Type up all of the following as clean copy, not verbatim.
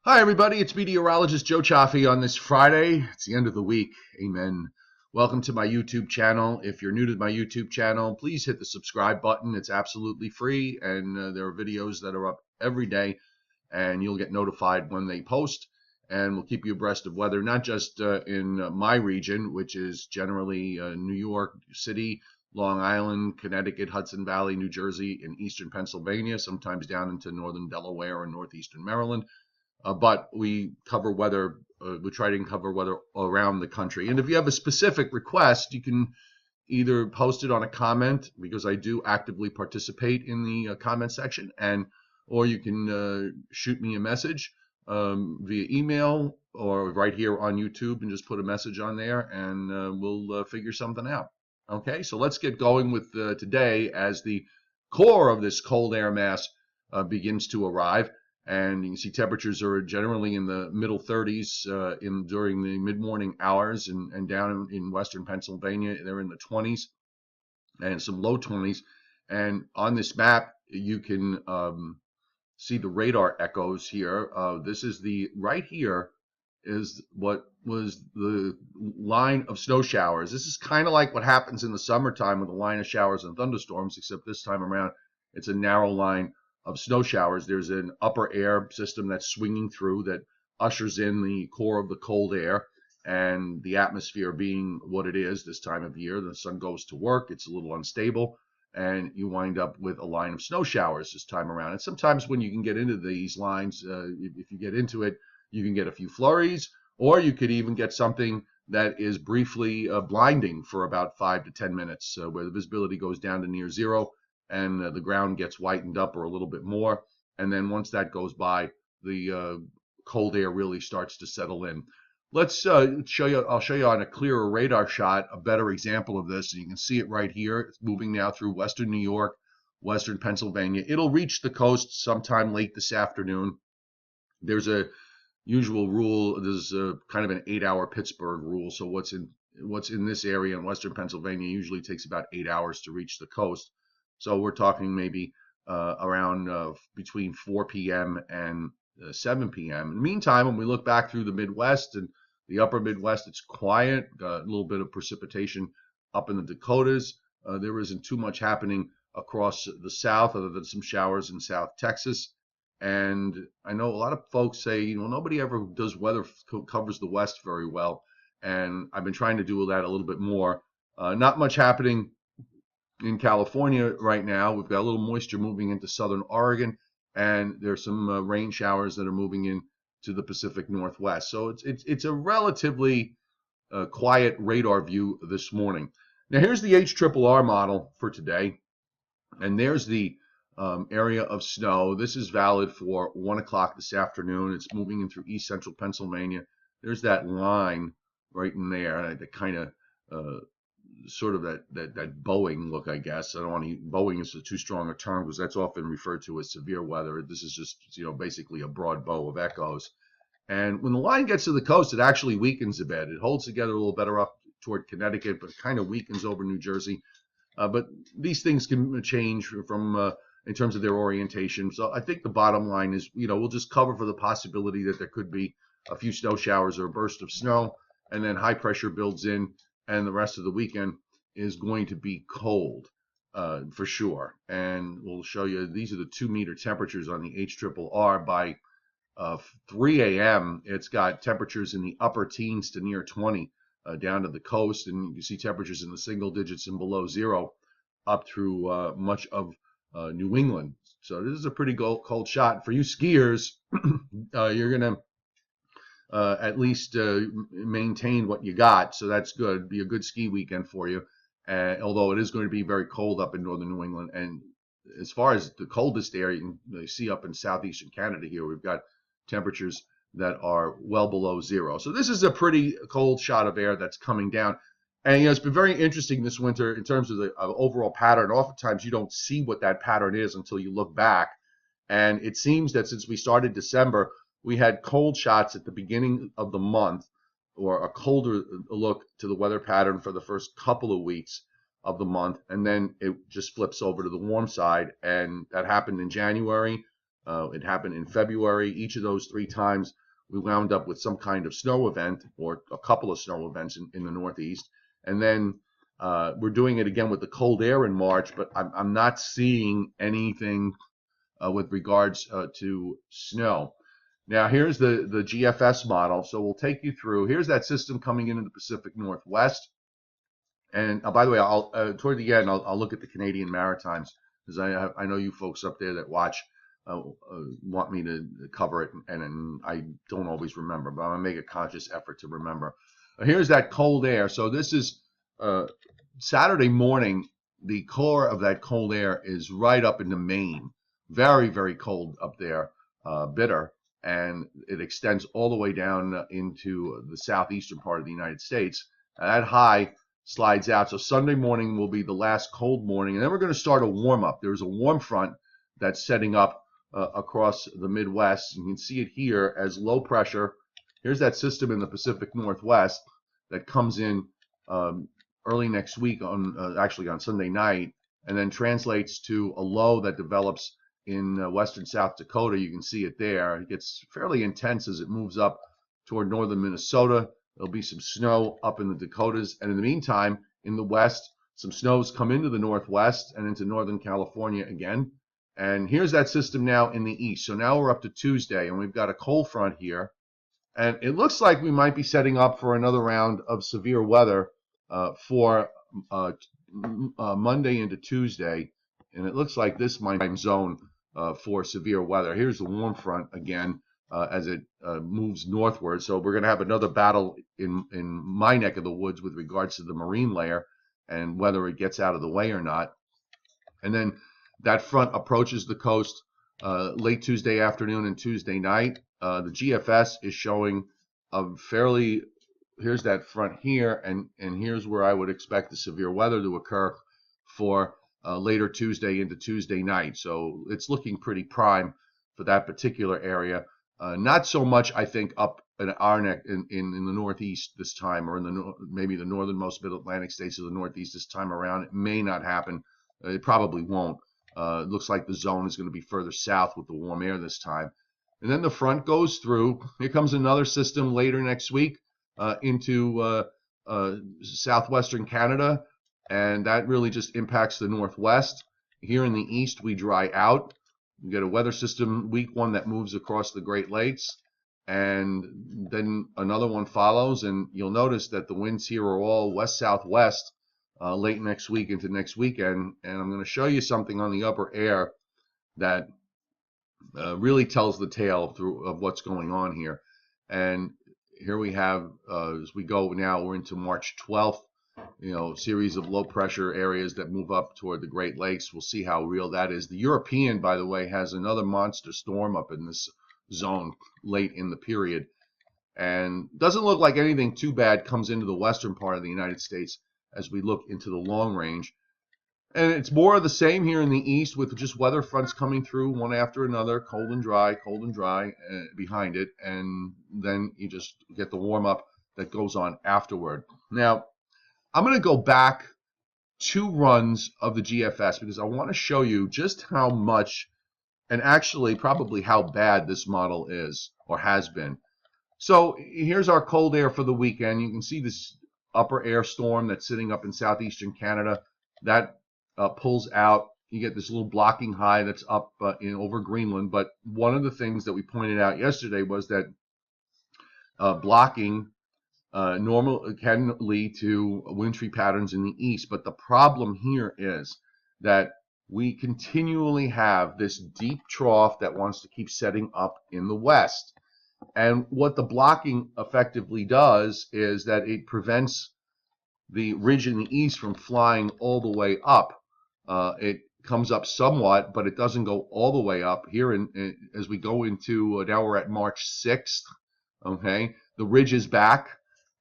Hi, everybody. It's meteorologist Joe Chaffee on this Friday. It's the end of the week. Amen. Welcome to my YouTube channel. If you're new to my YouTube channel, please hit the subscribe button. It's absolutely free, and there are videos that are up every day, and you'll get notified when they post, and we'll keep you abreast of weather, not just in my region, which is generally New York City, Long Island, Connecticut, Hudson Valley, New Jersey, and eastern Pennsylvania, sometimes down into northern Delaware and northeastern Maryland. But we cover weather. We try to cover weather around the country. And if you have a specific request, you can either post it on a comment, because I do actively participate in the comment section, or you can shoot me a message via email or right here on YouTube and just put a message on there, and we'll figure something out. Okay, so let's get going with today as the core of this cold air mass begins to arrive. And you can see temperatures are generally in the middle 30s during the mid-morning hours, and down in western Pennsylvania, they're in the 20s and some low 20s. And on this map, you can see the radar echoes here. This is right here is what was the line of snow showers. This is kind of like what happens in the summertime with a line of showers and thunderstorms, except this time around it's a narrow line of snow showers. There's an upper air system that's swinging through that ushers in the core of the cold air, and the atmosphere being what it is this time of year, the sun goes to work, it's a little unstable, and you wind up with a line of snow showers this time around. And sometimes when you can get into these lines, if you get into it, you can get a few flurries, or you could even get something that is briefly blinding for about 5 to 10 minutes, where the visibility goes down to near zero, and the ground gets whitened up or a little bit more. And then once that goes by, the cold air really starts to settle in. Let's show you. I'll show you on a clearer radar shot a better example of this. And you can see it right here. It's moving now through western New York, western Pennsylvania. It'll reach the coast sometime late this afternoon. There's a usual rule. There's kind of an 8-hour Pittsburgh rule. So what's in this area in western Pennsylvania usually takes about 8 hours to reach the coast. So we're talking maybe around between 4 p.m. and 7 p.m. In the meantime, when we look back through the Midwest and the upper Midwest, it's quiet. Got a little bit of precipitation up in the Dakotas. There isn't too much happening across the South, other than some showers in South Texas. And I know a lot of folks say, nobody ever does weather covers the West very well. And I've been trying to do that a little bit more. Not much happening in California right now. We've got a little moisture moving into southern Oregon, and there's some rain showers that are moving in to the Pacific Northwest. So it's a relatively quiet radar view this morning. Now here's the HRRR model for today, and there's the area of snow. This is valid for 1 o'clock this afternoon. It's moving in through east central Pennsylvania. There's that line right in there, that kind of sort of that bowing look, I guess. I don't want to. Bowing is too strong a term, because that's often referred to as severe weather. This is just basically a broad bow of echoes. And when the line gets to the coast, it actually weakens a bit. It holds together a little better up toward Connecticut, but kind of weakens over New Jersey. But these things can change from in terms of their orientation. So I think the bottom line is, we'll just cover for the possibility that there could be a few snow showers or a burst of snow, and then high pressure builds in, and the rest of the weekend is going to be cold for sure. And we'll show you, these are the 2-meter temperatures on the HRRR. By 3 a.m., it's got temperatures in the upper teens to near 20 down to the coast, and you see temperatures in the single digits and below zero up through much of New England. So this is a pretty cold shot. For you skiers, you're going to at least maintain what you got, so that's good. Be a good ski weekend for you, although it is going to be very cold up in northern New England. And as far as the coldest area, you can see up in southeastern Canada here, we've got temperatures that are well below zero. So this is a pretty cold shot of air that's coming down. And it's been very interesting this winter in terms of the overall pattern. Oftentimes you don't see what that pattern is until you look back. And it seems that since we started December, we had cold shots at the beginning of the month, or a colder look to the weather pattern for the first couple of weeks of the month, and then it just flips over to the warm side. And that happened in January. It happened in February. Each of those 3 times, we wound up with some kind of snow event or a couple of snow events in the Northeast. And then we're doing it again with the cold air in March, but I'm not seeing anything with regards to snow. Now, here's the GFS model. So we'll take you through. Here's that system coming into the Pacific Northwest. And by the way, I'll toward the end, I'll look at the Canadian Maritimes, because I know you folks up there that watch want me to cover it, and I don't always remember, but I'm going to make a conscious effort to remember. Here's that cold air. So this is Saturday morning. The core of that cold air is right up into Maine. Very, very cold up there, bitter, and it extends all the way down into the southeastern part of the United States. That high slides out. So Sunday morning will be the last cold morning, and then we're going to start a warm up. There's a warm front that's setting up across the Midwest. You can see it here as low pressure. Here's that system in the Pacific Northwest that comes in early next week actually on Sunday night, and then translates to a low that develops in western South Dakota. You can see it there. It gets fairly intense as it moves up toward northern Minnesota. There'll be some snow up in the Dakotas, and in the meantime, in the west, some snows come into the Northwest and into Northern California again. And here's that system now in the east. So now we're up to Tuesday, and we've got a cold front here, and it looks like we might be setting up for another round of severe weather for Monday into Tuesday, and it looks like this might be zone for severe weather. Here's the warm front again as it moves northward. So we're going to have another battle in my neck of the woods with regards to the marine layer and whether it gets out of the way or not. And then that front approaches the coast late Tuesday afternoon and Tuesday night. The GFS is showing a fairly, here's that front here, and here's where I would expect the severe weather to occur for later Tuesday into Tuesday night. So it's looking pretty prime for that particular area. Not so much, I think, up in our neck in the Northeast this time, or in maybe the northernmost mid-Atlantic states of the Northeast this time around. It may not happen. It probably won't. It looks like the zone is going to be further south with the warm air this time. And then the front goes through. Here comes another system later next week into southwestern Canada, and that really just impacts the Northwest. Here in the east, we dry out. We get a weather system, week one, that moves across the Great Lakes, and then another one follows, and you'll notice that the winds here are all west-southwest late next week into next weekend. And I'm going to show you something on the upper air that really tells the tale of what's going on here. And here we have, as we go now, we're into March 12th, series of low pressure areas that move up toward the Great Lakes. We'll see how real that is. The European, by the way, has another monster storm up in this zone late in the period, and doesn't look like anything too bad comes into the western part of the United States as we look into the long range. And it's more of the same here in the east, with just weather fronts coming through one after another, cold and dry behind it, and then you just get the warm up that goes on afterward. Now, I'm going to go back 2 runs of the GFS because I want to show you just how much, and actually probably how bad, this model is or has been. So here's our cold air for the weekend. You can see this upper air storm that's sitting up in southeastern Canada. That pulls out. You get this little blocking high that's up over Greenland. But one of the things that we pointed out yesterday was that blocking can lead to wintry patterns in the east. But the problem here is that we continually have this deep trough that wants to keep setting up in the west. And what the blocking effectively does is that it prevents the ridge in the east from flying all the way up. It comes up somewhat, but it doesn't go all the way up. Here, as we go into, now we're at March 6th, okay? The ridge is back,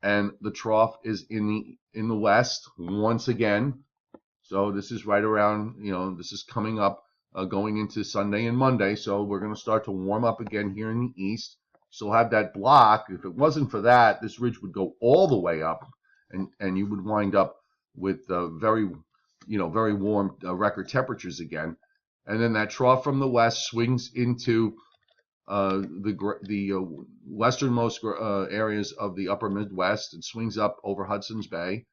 and the trough is in the west once again. So this is right around, this is coming up, going into Sunday and Monday. So we're going to start to warm up again here in the east. So we'll have that block. If it wasn't for that, this ridge would go all the way up, and you would wind up with very warm record temperatures again. and then that trough from the west swings into the westernmost areas of the upper Midwest and swings up over Hudson's Bay.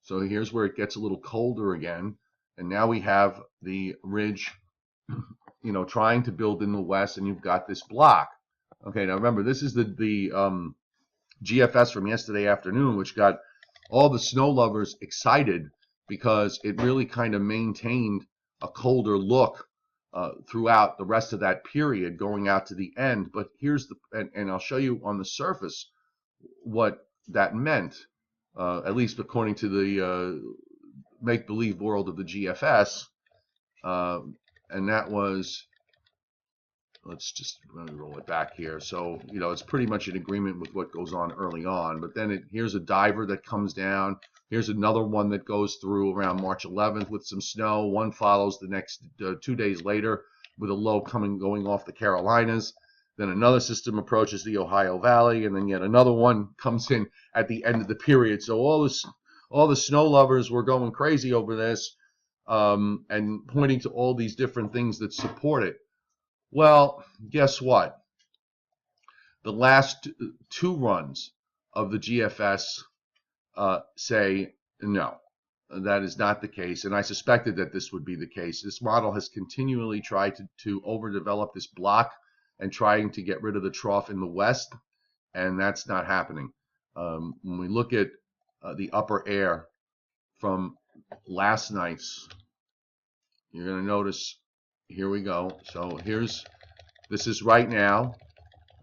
So here's where it gets a little colder again, and now we have the ridge, trying to build in the west, and you've got this block. Okay, now remember, this is the GFS from yesterday afternoon, which got all the snow lovers excited because it really kind of maintained a colder look throughout the rest of that period going out to the end. But here's and I'll show you on the surface what that meant, at least according to the make-believe world of the GFS, and that was, let's just roll it back here. So, it's pretty much in agreement with what goes on early on. But then here's a diver that comes down. Here's another one that goes through around March 11th with some snow. One follows the next 2 days later with a low going off the Carolinas. Then another system approaches the Ohio Valley, and then yet another one comes in at the end of the period. So all the snow lovers were going crazy over this, and pointing to all these different things that support it. Well, guess what? The last 2 runs of the GFS say no, that is not the case, and I suspected that this would be the case. This model has continually tried to overdevelop this block and trying to get rid of the trough in the west, and that's not happening. When we look at the upper air from last night's, you're going to notice, here we go. So this is right now.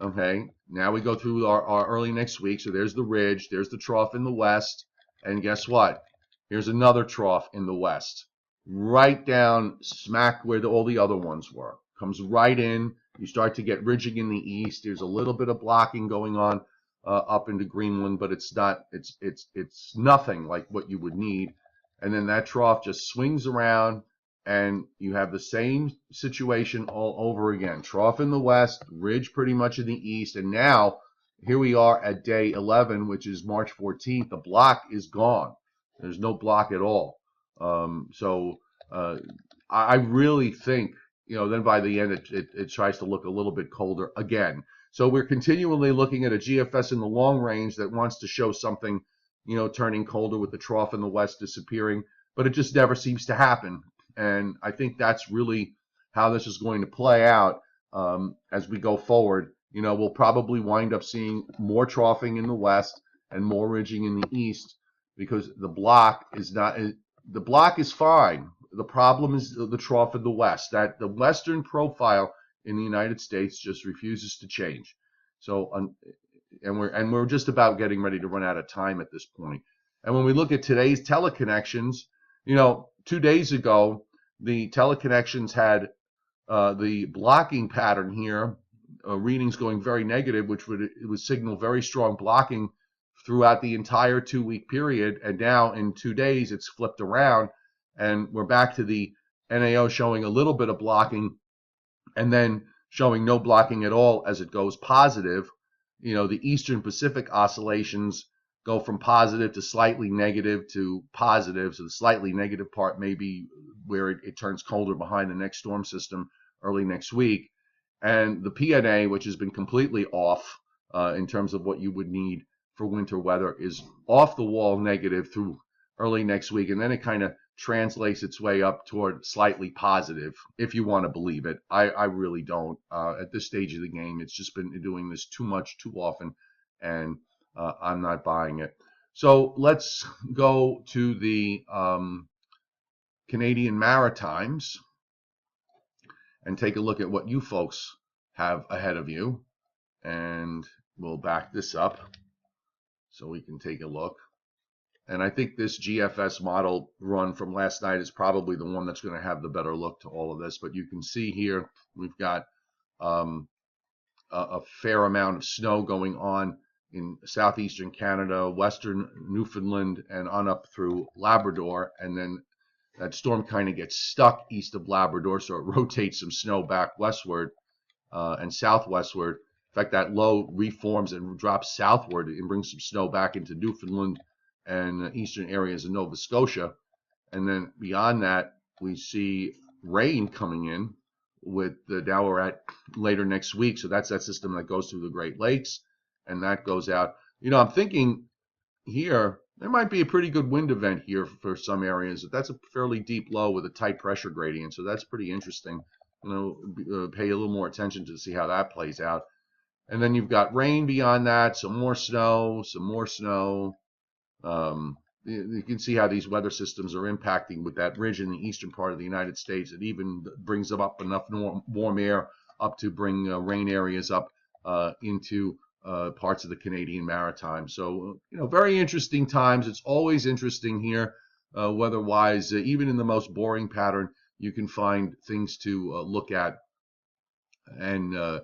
Okay, now we go through our early next week. So there's the ridge, there's the trough in the west, and guess what? Here's another trough in the west, right down smack where all the other ones were. Comes right in. You start to get ridging in the east. There's a little bit of blocking going on up into Greenland, but it's not. It's nothing like what you would need. And then that trough just swings around, and you have the same situation all over again. Trough in the west, ridge pretty much in the east, and now here we are at day 11, which is March 14th. The block is gone. There's no block at all. I really think, then by the end it tries to look a little bit colder again. So we're continually looking at a GFS in the long range that wants to show something, turning colder with the trough in the west disappearing, but it just never seems to happen. And I think that's really how this is going to play out as we go forward. We'll probably wind up seeing more troughing in the west and more ridging in the east, because the block is fine. The problem is the trough in the west. That the western profile in the United States just refuses to change. So, and we're just about getting ready to run out of time at this point. And when we look at today's teleconnections, 2 days ago, the teleconnections had the blocking pattern here, readings going very negative, which would signal very strong blocking throughout the entire 2-week period. And now in 2 days, it's flipped around, and we're back to the NAO showing a little bit of blocking and then showing no blocking at all as it goes positive. The Eastern Pacific oscillations go from positive to slightly negative to positive. So the slightly negative part may be where it turns colder behind the next storm system early next week. And the PNA, which has been completely off in terms of what you would need for winter weather, is off the wall negative through early next week. And then it kind of translates its way up toward slightly positive, if you want to believe it. I really don't. At this stage of the game, it's just been doing this too much, too often, and I'm not buying it. So let's go to the Canadian Maritimes and take a look at what you folks have ahead of you. And we'll back this up so we can take a look. And I think this GFS model run from last night is probably the one that's going to have the better look to all of this. But you can see here we've got a fair amount of snow going on in southeastern Canada, western Newfoundland, and on up through Labrador. And then that storm kind of gets stuck east of Labrador, so it rotates some snow back westward and southwestward. In fact, that low reforms and drops southward and brings some snow back into Newfoundland and eastern areas of Nova Scotia. And then beyond that, we see rain coming in with now we're at later next week. So that's that system that goes through the Great Lakes, and that goes out. I'm thinking here there might be a pretty good wind event here for some areas. That's a fairly deep low with a tight pressure gradient, so that's pretty interesting. Pay a little more attention to see how that plays out. And then you've got rain beyond that, some more snow, some more snow. You can see how these weather systems are impacting with that ridge in the eastern part of the United States. It even brings up enough warm air up to bring rain areas up into parts of the Canadian Maritime. So, very interesting times. It's always interesting here, weather-wise. Even in the most boring pattern, you can find things to look at and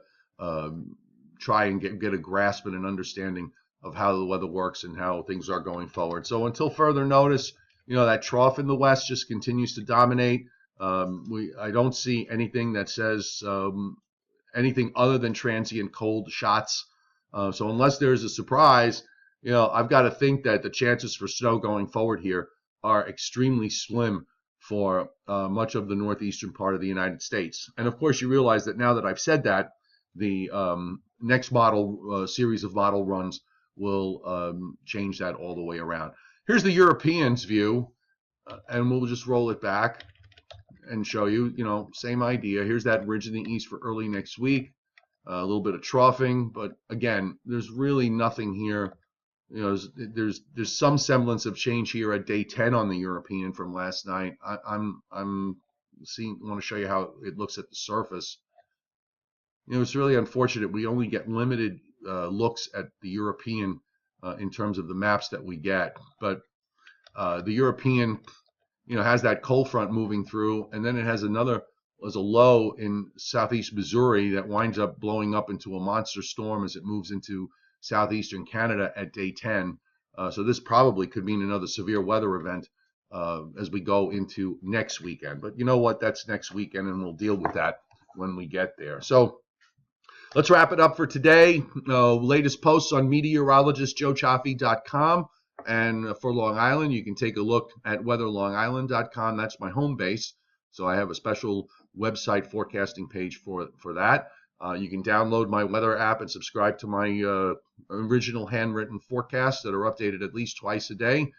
try and get a grasp and an understanding of how the weather works and how things are going forward. So until further notice, that trough in the west just continues to dominate. I don't see anything that says anything other than transient cold shots. So unless there's a surprise, I've got to think that the chances for snow going forward here are extremely slim for much of the northeastern part of the United States. And of course, you realize that now that I've said that, the next model series of model runs will change that all the way around. Here's the Europeans view, and we'll just roll it back and show you, same idea. Here's that ridge in the east for early next week. A little bit of troughing, but again, there's really nothing here. There's some semblance of change here at day 10 on the European from last night. I'm want to show you how it looks at the surface. It's really unfortunate. We only get limited looks at the European in terms of the maps that we get, but the European, has that cold front moving through, and then it has a low in southeast Missouri that winds up blowing up into a monster storm as it moves into southeastern Canada at day 10. So this probably could mean another severe weather event as we go into next weekend. But you know what? That's next weekend, and we'll deal with that when we get there. So let's wrap it up for today. Latest posts on meteorologistjoechaffee.com. And for Long Island, you can take a look at weatherlongisland.com. That's my home base. So I have a special website forecasting page for that. You can download my weather app and subscribe to my original handwritten forecasts that are updated at least twice a day.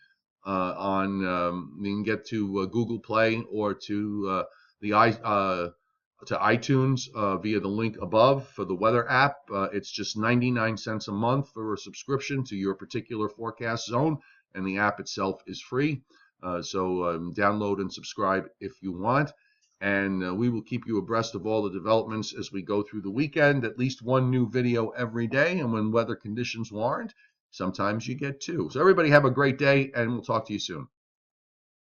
You can get to Google Play or to iTunes via the link above for the weather app. It's just 99 cents a month for a subscription to your particular forecast zone, and the app itself is free. So download and subscribe if you want, and we will keep you abreast of all the developments as we go through the weekend. At least one new video every day, and when weather conditions warrant, sometimes you get two. So everybody have a great day, and we'll talk to you soon.